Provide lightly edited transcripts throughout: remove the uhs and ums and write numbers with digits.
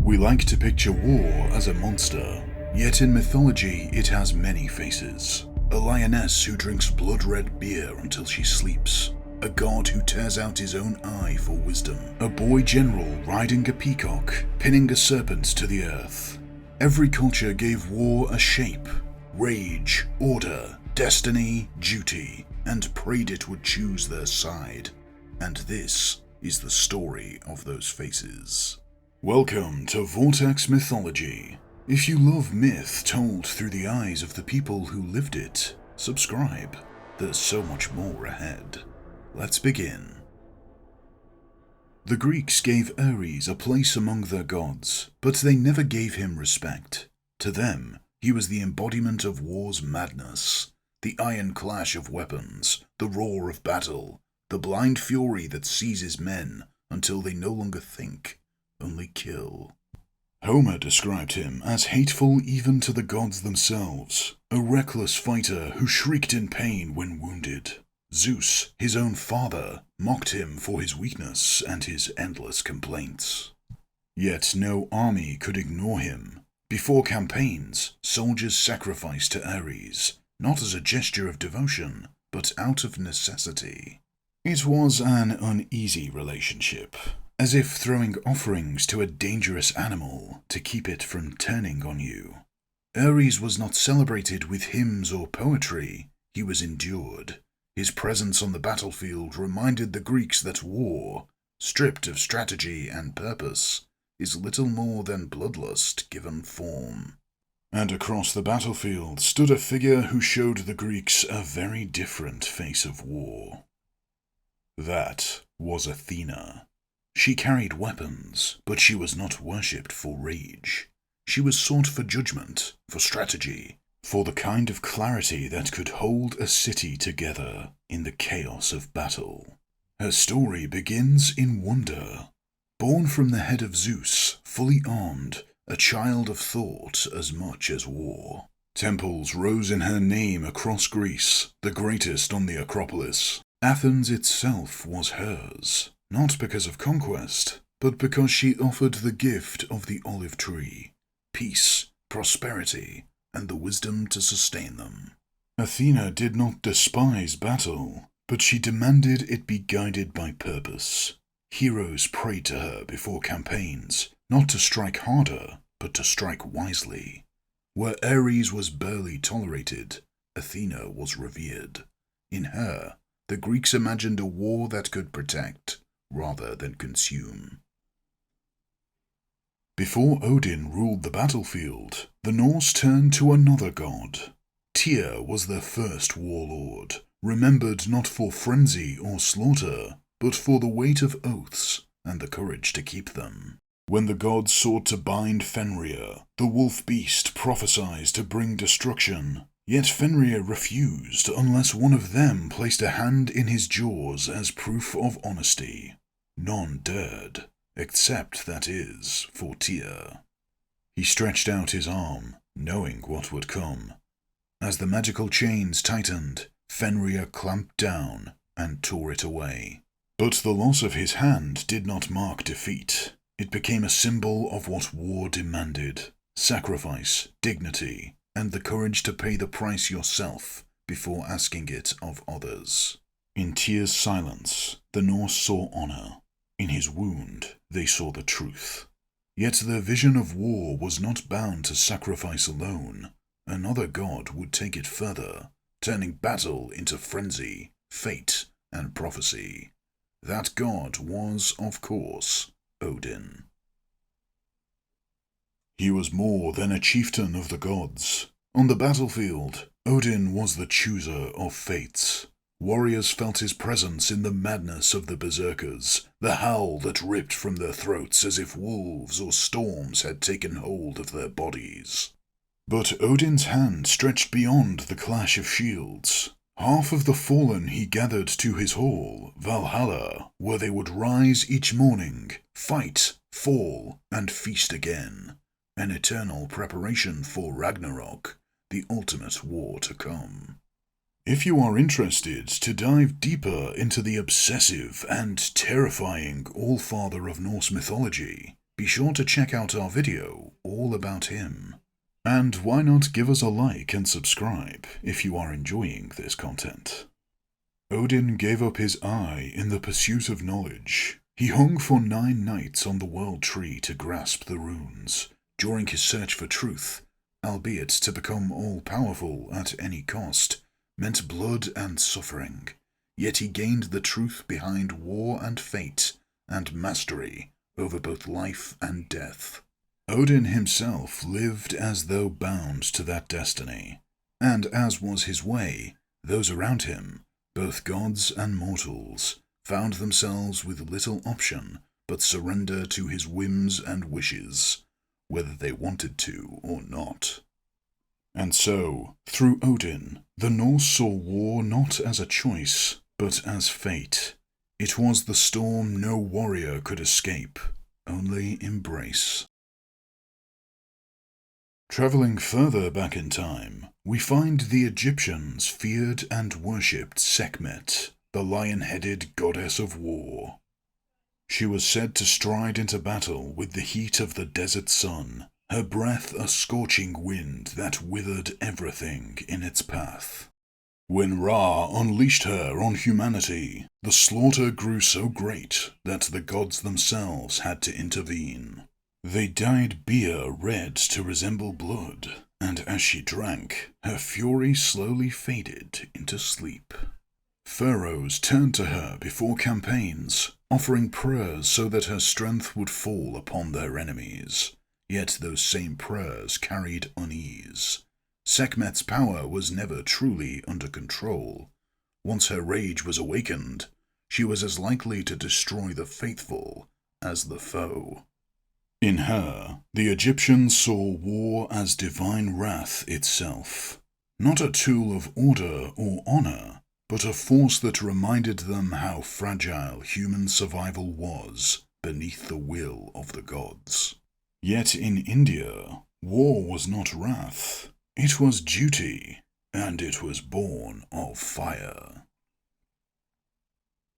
We like to picture war as a monster, yet in mythology it has many faces. A lioness who drinks blood-red beer until she sleeps. A god who tears out his own eye for wisdom. A boy general riding a peacock, pinning a serpent to the earth. Every culture gave war a shape, rage, order, destiny, duty, and prayed it would choose their side. And this is the story of those faces. Welcome to Vortex Mythology. If you love myth told through the eyes of the people who lived it, subscribe. There's so much more ahead. Let's begin. The Greeks gave Ares a place among their gods, but they never gave him respect. To them, he was the embodiment of war's madness, the iron clash of weapons, the roar of battle, the blind fury that seizes men until they no longer think, only kill. Homer described him as hateful even to the gods themselves, a reckless fighter who shrieked in pain when wounded. Zeus, his own father, mocked him for his weakness and his endless complaints. Yet no army could ignore him. Before campaigns, soldiers sacrificed to Ares, not as a gesture of devotion, but out of necessity. It was an uneasy relationship, as if throwing offerings to a dangerous animal to keep it from turning on you. Ares was not celebrated with hymns or poetry, he was endured. His presence on the battlefield reminded the Greeks that war, stripped of strategy and purpose, is little more than bloodlust given form. And across the battlefield stood a figure who showed the Greeks a very different face of war. That was Athena. She carried weapons, but she was not worshipped for rage. She was sought for judgment, for strategy, for the kind of clarity that could hold a city together in the chaos of battle. Her story begins in wonder. Born from the head of Zeus, fully armed, a child of thought as much as war. Temples rose in her name across Greece, the greatest on the Acropolis. Athens itself was hers, not because of conquest, but because she offered the gift of the olive tree, peace, prosperity, and the wisdom to sustain them. Athena did not despise battle, but she demanded it be guided by purpose. Heroes prayed to her before campaigns, not to strike harder, but to strike wisely. Where Ares was barely tolerated, Athena was revered. In her, the Greeks imagined a war that could protect, rather than consume. Before Odin ruled the battlefield, the Norse turned to another god. Tyr was their first warlord, remembered not for frenzy or slaughter, but for the weight of oaths and the courage to keep them. When the gods sought to bind Fenrir, the wolf beast prophesied to bring destruction, yet Fenrir refused unless one of them placed a hand in his jaws as proof of honesty. None dared, except, that is, for Tyr. He stretched out his arm, knowing what would come. As the magical chains tightened, Fenrir clamped down and tore it away. But the loss of his hand did not mark defeat. It became a symbol of what war demanded: sacrifice, dignity, and the courage to pay the price yourself before asking it of others. In Tyr's silence, the Norse saw honor. In his wound, they saw the truth. Yet their vision of war was not bound to sacrifice alone. Another god would take it further, turning battle into frenzy, fate, and prophecy. That god was, of course, Odin. He was more than a chieftain of the gods. On the battlefield, Odin was the chooser of fates. Warriors felt his presence in the madness of the berserkers, the howl that ripped from their throats as if wolves or storms had taken hold of their bodies. But Odin's hand stretched beyond the clash of shields. Half of the fallen he gathered to his hall, Valhalla, where they would rise each morning, fight, fall, and feast again. An eternal preparation for Ragnarok, the ultimate war to come. If you are interested to dive deeper into the obsessive and terrifying All-Father of Norse mythology, be sure to check out our video all about him. And why not give us a like and subscribe if you are enjoying this content. Odin gave up his eye in the pursuit of knowledge. He hung for 9 nights on the world tree to grasp the runes, during his search for truth, albeit to become all-powerful at any cost, meant blood and suffering. Yet he gained the truth behind war and fate, and mastery over both life and death. Odin himself lived as though bound to that destiny, and as was his way, those around him, both gods and mortals, found themselves with little option but surrender to his whims and wishes, whether they wanted to or not. And so, through Odin, the Norse saw war not as a choice, but as fate. It was the storm no warrior could escape, only embrace. Traveling further back in time, we find the Egyptians feared and worshipped Sekhmet, the lion-headed goddess of war. She was said to stride into battle with the heat of the desert sun, her breath a scorching wind that withered everything in its path. When Ra unleashed her on humanity, the slaughter grew so great that the gods themselves had to intervene. They dyed beer red to resemble blood, and as she drank, her fury slowly faded into sleep. Pharaohs turned to her before campaigns, offering prayers so that her strength would fall upon their enemies. Yet those same prayers carried unease. Sekhmet's power was never truly under control. Once her rage was awakened, she was as likely to destroy the faithful as the foe. In her, the Egyptians saw war as divine wrath itself, not a tool of order or honor, but a force that reminded them how fragile human survival was beneath the will of the gods. Yet in India, war was not wrath, it was duty, and it was born of fire.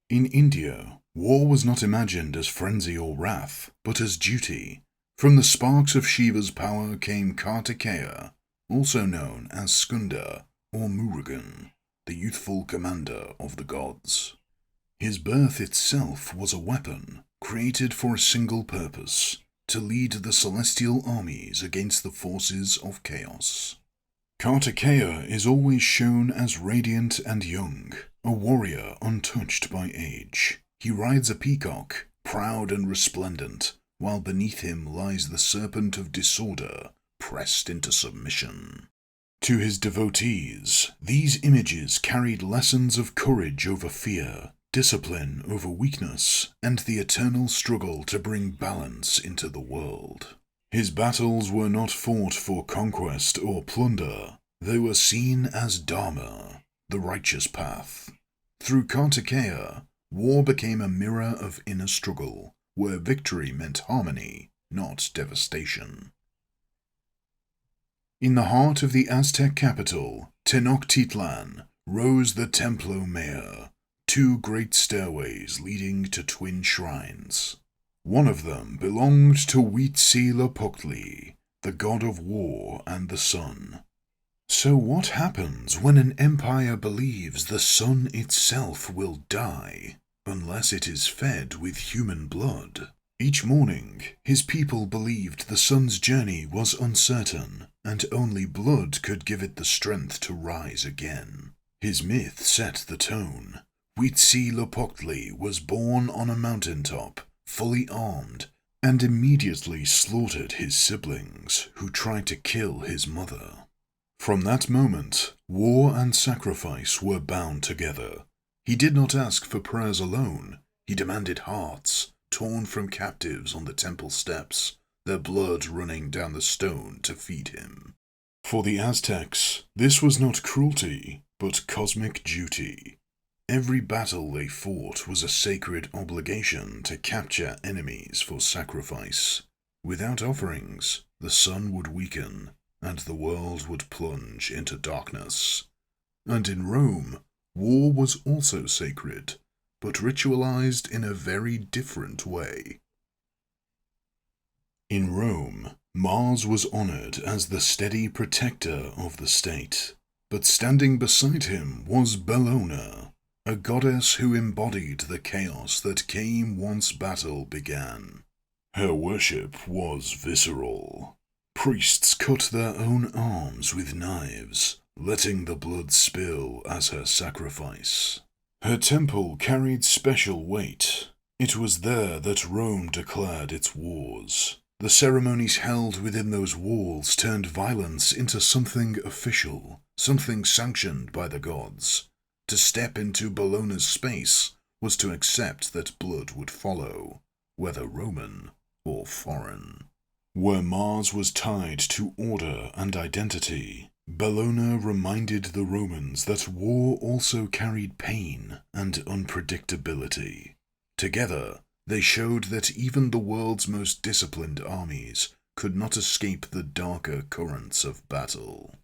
In India, war was not imagined as frenzy or wrath, but as duty. From the sparks of Shiva's power came Karttikeya, also known as Skanda or Murugan, the youthful commander of the gods. His birth itself was a weapon, created for a single purpose, to lead the celestial armies against the forces of chaos. Karttikeya is always shown as radiant and young, a warrior untouched by age. He rides a peacock, proud and resplendent, while beneath him lies the serpent of disorder, pressed into submission. To his devotees, these images carried lessons of courage over fear, discipline over weakness, and the eternal struggle to bring balance into the world. His battles were not fought for conquest or plunder, they were seen as dharma, the righteous path. Through Karttikeya, war became a mirror of inner struggle, where victory meant harmony, not devastation. In the heart of the Aztec capital, Tenochtitlan, rose the Templo Mayor, 2 great stairways leading to twin shrines. One of them belonged to Huitzilopochtli, the god of war and the sun. So what happens when an empire believes the sun itself will die, unless it is fed with human blood? Each morning, his people believed the sun's journey was uncertain, and only blood could give it the strength to rise again. His myth set the tone. Huitzilopochtli was born on a mountaintop, fully armed, and immediately slaughtered his siblings, who tried to kill his mother. From that moment, war and sacrifice were bound together. He did not ask for prayers alone, he demanded hearts, torn from captives on the temple steps, their blood running down the stone to feed him. For the Aztecs, this was not cruelty, but cosmic duty. Every battle they fought was a sacred obligation to capture enemies for sacrifice. Without offerings, the sun would weaken, and the world would plunge into darkness. And in Rome, war was also sacred, but ritualized in a very different way. In Rome, Mars was honored as the steady protector of the state, but standing beside him was Bellona, a goddess who embodied the chaos that came once battle began. Her worship was visceral. Priests cut their own arms with knives, letting the blood spill as her sacrifice. Her temple carried special weight. It was there that Rome declared its wars. The ceremonies held within those walls turned violence into something official, something sanctioned by the gods. To step into Bellona's space was to accept that blood would follow, whether Roman or foreign. Where Mars was tied to order and identity, Bellona reminded the Romans that war also carried pain and unpredictability. Together, they showed that even the world's most disciplined armies could not escape the darker currents of battle.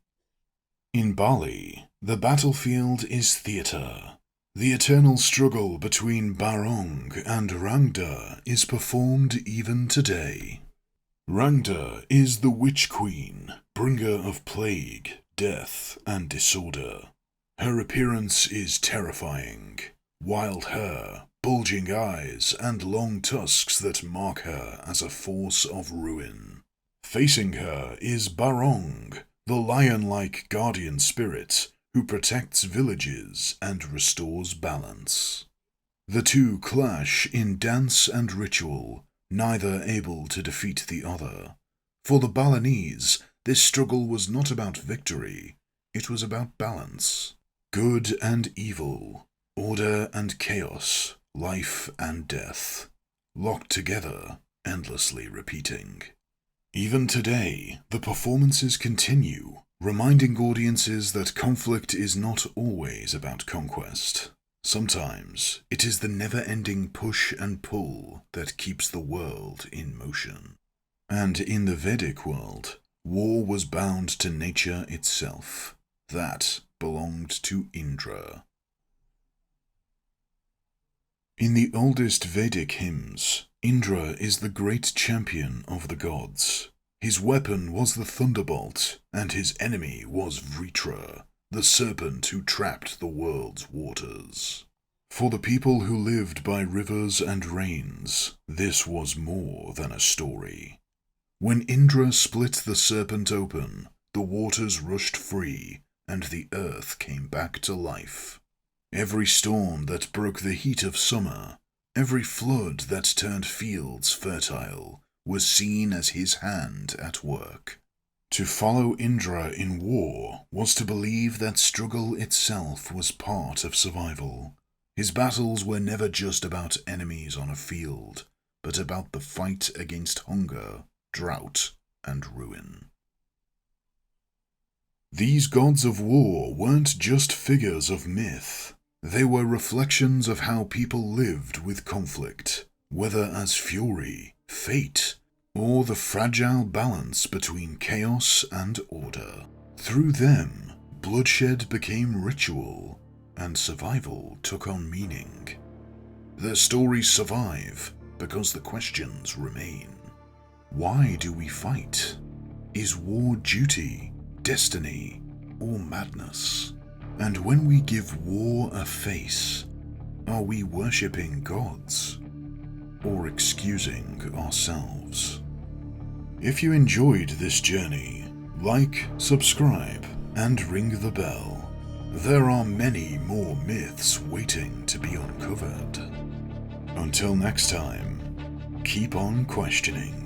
In Bali, the battlefield is theatre. The eternal struggle between Barong and Rangda is performed even today. Rangda is the witch queen, bringer of plague, death, and disorder. Her appearance is terrifying. Wild hair, bulging eyes, and long tusks that mark her as a force of ruin. Facing her is Barong, the lion-like guardian spirit who protects villages and restores balance. The two clash in dance and ritual, neither able to defeat the other. For the Balinese, this struggle was not about victory, it was about balance. Good and evil, order and chaos, life and death, locked together, endlessly repeating. Even today, the performances continue, reminding audiences that conflict is not always about conquest. Sometimes, it is the never-ending push and pull that keeps the world in motion. And in the Vedic world, war was bound to nature itself. That belonged to Indra. In the oldest Vedic hymns, Indra is the great champion of the gods. His weapon was the thunderbolt, and his enemy was Vritra, the serpent who trapped the world's waters. For the people who lived by rivers and rains, this was more than a story. When Indra split the serpent open, the waters rushed free, and the earth came back to life. Every storm that broke the heat of summer, every flood that turned fields fertile, was seen as his hand at work. To follow Indra in war was to believe that struggle itself was part of survival. His battles were never just about enemies on a field, but about the fight against hunger, drought, and ruin. These gods of war weren't just figures of myth. They were reflections of how people lived with conflict, whether as fury, fate, or the fragile balance between chaos and order. Through them, bloodshed became ritual, and survival took on meaning. Their stories survive because the questions remain. Why do we fight? Is war duty, destiny, or madness? And when we give war a face, are we worshipping gods or excusing ourselves? If you enjoyed this journey, like, subscribe, and ring the bell. There are many more myths waiting to be uncovered. Until next time, keep on questioning.